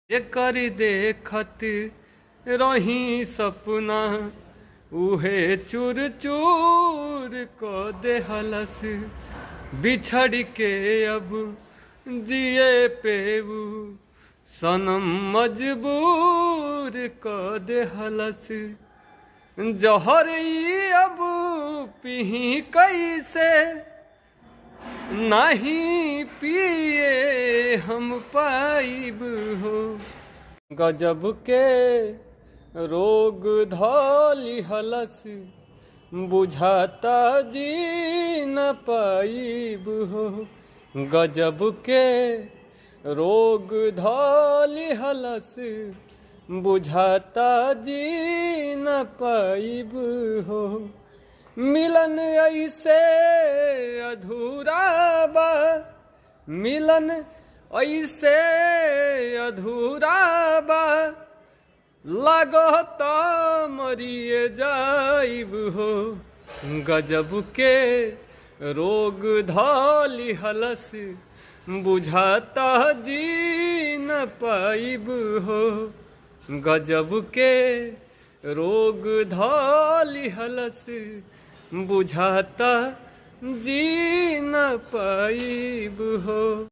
एकर देखत रही सपना उहे चूर चूर क देहलस। बिछड़ के अब जिए पेऊ सनम मजबूर क देहलस। जहर ई अब पीही कैसे नहीं पिए हम पाइब हो। गजब के रोग धली हलस बुझाता जी न पाइब हो। गजब के रोग धली हलस बुझाता जी न पाइब हो। मिलन ऐसे अधूरा बा, मिलन ऐसे अधूरा बा, लागता मरिए जाइब हो। गजब के रोग धली हलस बुझाता जी न पाइब हो। गजब के रोग धली हलस बुझाता जी न पाइब हो।